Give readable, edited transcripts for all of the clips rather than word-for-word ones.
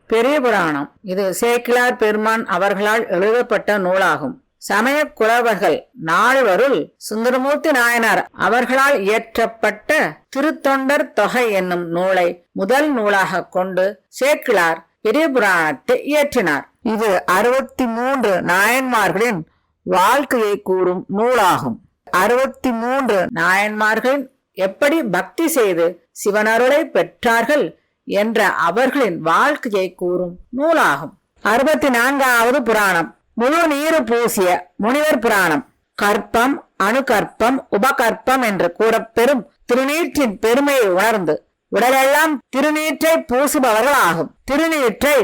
பெரிய புராணம் இது சேக்கிழார் பெருமான் அவர்களால் எழுதப்பட்ட நூலாகும். சமய குலவர்கள் நால்வருள் சுந்தரமூர்த்தி நாயனார் அவர்களால் இயற்றப்பட்ட திருத்தொண்டர் தொகை என்னும் நூலை முதல் நூலாக கொண்டு சேக்கிழார் பெரிய புராணத்தை இயற்றினார். இது 63 நாயன்மார்களின் வாழ்க்கையை கூறும் நூலாகும். 63 நாயன்மார்கள் எப்படி பக்தி செய்து சிவனருளை பெற்றார்கள் என்ற அவர்களின் வாழ்க்கையை கூறும் நூலாகும். 64வது புராணம் முழு நீரு பூசிய முனிவர் புராணம். கற்பம், அணுகற்பம், உபகற்பம் என்று கூறப்பெறும் திருநீற்றின் பெருமையை உணர்ந்து உடலெல்லாம் திருநீற்றை பூசுபவர்கள் ஆகும். திருநீற்றை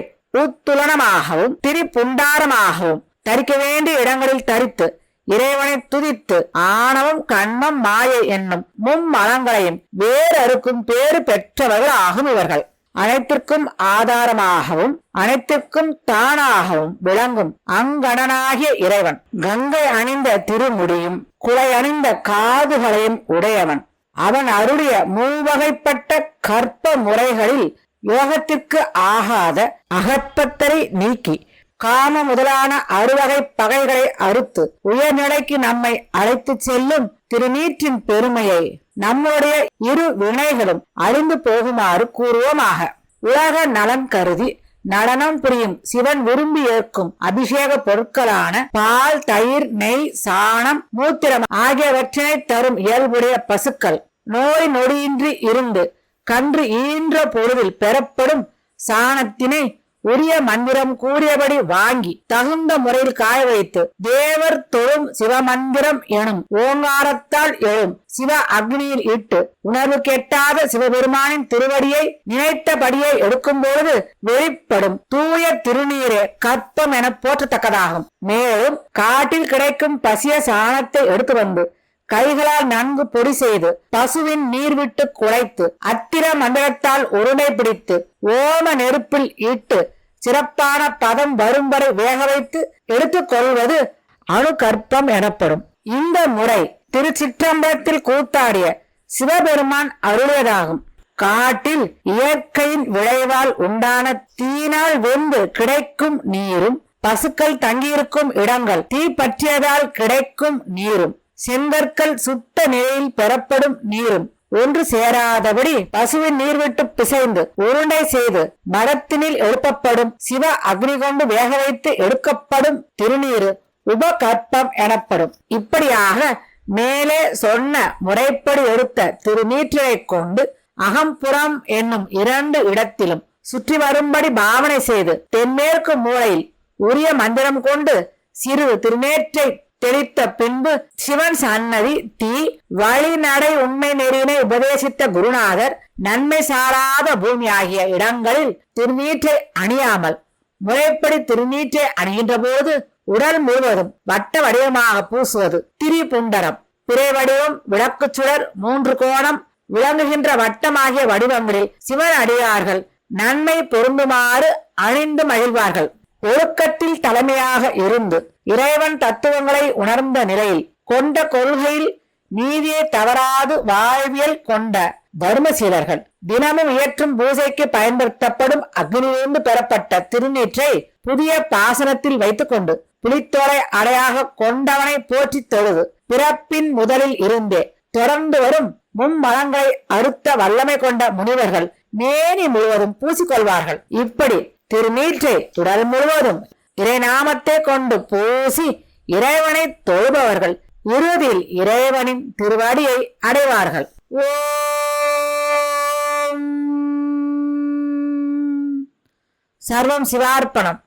உத்துலனமாகவும் திரிபுண்டாரமாகவும் தரிக்க வேண்டிய இடங்களில் தரித்து இறைவனை துதித்து ஆணவம், கண்மம், மாயை என்னும் மும்மலங்களையும் வேறறுக்கும் பேறு பெற்றவர்கள் ஆகும். இவர்கள் அனைத்திற்கும் ஆதாரமாகவும் அனைத்திற்கும் தானாகவும் விளங்கும் அங்கணனாகிய இறைவன். கங்கை அணிந்த திருமுடியும் குலை அணிந்த காதுகளையும் உடையவன். அவன் அருளிய மூவகைப்பட்ட கற்ப முறைகளில் யோகத்திற்கு ஆகாத அகப்பத்தரை நீக்கி காம முதலான அறுவகை பகைகளை அறுத்து உயர்நிலைக்கு நம்மை அழைத்து செல்லும் திருநீற்றின் பெருமையை நம்முடைய இரு வினைகளும் அழிந்து போகுமாறு கூறுவோமாக. உலக நலன் கருதி நடனம் புரியும் சிவன் விரும்பி ஏற்கும் அபிஷேக பொருட்களான பால், தயிர், நெய், சாணம், மூத்திரம் ஆகியவற்றினை தரும் இயல்புடைய பசுக்கள் நோய் நொடியின்றி இருந்து கன்று ஈன்ற பொழுதில் பெறப்படும் சாணத்தினை உரிய மந்திரம் கூறியபடி வாங்கி தகுந்த முறையில் காய வைத்து தேவர் தொழும் சிவமந்திரம் எனும் ஓங்காரத்தால் எழும் சிவ அக்னியில் இட்டு உணர்வு கெட்டாத சிவபெருமானின் திருவடியை நினைத்தபடியே எடுக்கும் பொழுது வெளிப்படும் தூய திருநீரே கற்பம் என போற்றத்தக்கதாகும். மேலும் காட்டில் கிடைக்கும் பசிய சாணத்தை எடுத்து வந்து கைகளால் நன்கு பொடி செய்து பசுவின் நீர் விட்டு குழைத்து அத்திர மண்டலத்தால் உருண்டை பிடித்து ஓம நெருப்பில் இட்டு சிறப்பான பதம் வரும் வரை வேக வைத்து எடுத்துக் கொள்வது அணுகற்பம் எனப்படும். இந்த முறை திருச்சிற்றம்பலத்தில் கூத்தாடிய சிவபெருமான் அருளியதாகும். காட்டில் இயற்கையின் விளைவால் உண்டான தீனால் வெந்து கிடைக்கும் நீரும், பசுக்கள் தங்கியிருக்கும் இடங்கள் தீ பற்றியதால் கிடைக்கும் நீரும், செங்கற்கள் சுத்த நிலையில் பெறப்படும் நீரும் ஒன்று சேராதபடி பசுவின் நீர் விட்டு பிசைந்து உருண்டை செய்து மரத்தினில் எழுப்பப்படும் சிவ அக்னி கொண்டு வேக வைத்து எடுக்கப்படும் திருநீரு உபகற்பம் எனப்படும். இப்படியாக மேலே சொன்ன முறைப்படி எடுத்த திருநீற்றை கொண்டு அகம்புறம் என்னும் 2 இடத்திலும் சுற்றி வரும்படி பாவனை செய்து தென்மேற்கு மூலையில் உரிய மந்திரம் கொண்டு சிறு திருநேற்றை தெளித்த பின்பு சிவன் சன்னதி தீ வழிநடை உண்மை நெறியினை உபதேசித்த குருநாதர் நன்மை சாராத பூமி ஆகிய இடங்களில் திருநீற்றை அணியாமல் முறைப்படி திருநீற்றை அணிகின்ற போது உடல் முழுவதும் வட்ட வடிவமாக பூசுவது திரிபுண்டரம். பிறை வடிவம், விளக்கு சுடர், 3 கோணம் விளங்குகின்ற வட்டமாகிய வடிவங்களில் சிவன் அடியார்கள் நன்மை பொருந்துமாறு அணிந்து மகிழ்வார்கள். ஒழுக்கத்தில் தலைமையாக இருந்து இறைவன் தத்துவங்களை உணர்ந்த நிலையில் கொண்ட கொள்கையில் நீதியை தவறாது வாழ்வியல் கொண்ட தர்மசீலர்கள் தினமும் இயற்றும் பூஜைக்கு பயன்படுத்தப்படும் அக்னியிலிருந்து பெறப்பட்ட திருநீற்றை புதிய பாசனத்தில் வைத்துக் கொண்டு புலித்தோலை அடையாக கொண்டவனை போற்றி தொழுது பிறப்பின் முதலில் இருந்தே தொடர்ந்து வரும் மும்மலங்களை அறுத்த வல்லமை கொண்ட முனிவர்கள் மேனி முழுவதும் பூசிக்கொள்வார்கள். இப்படி திருநீற்றை உடல் முழுவதும் இறைநாமத்தை கொண்டு பூசி இறைவனை தொழுபவர்கள் இறுதியில் இறைவனின் திருவடியை அடைவார்கள். ஓம் சர்வம் சிவார்ப்பணம்.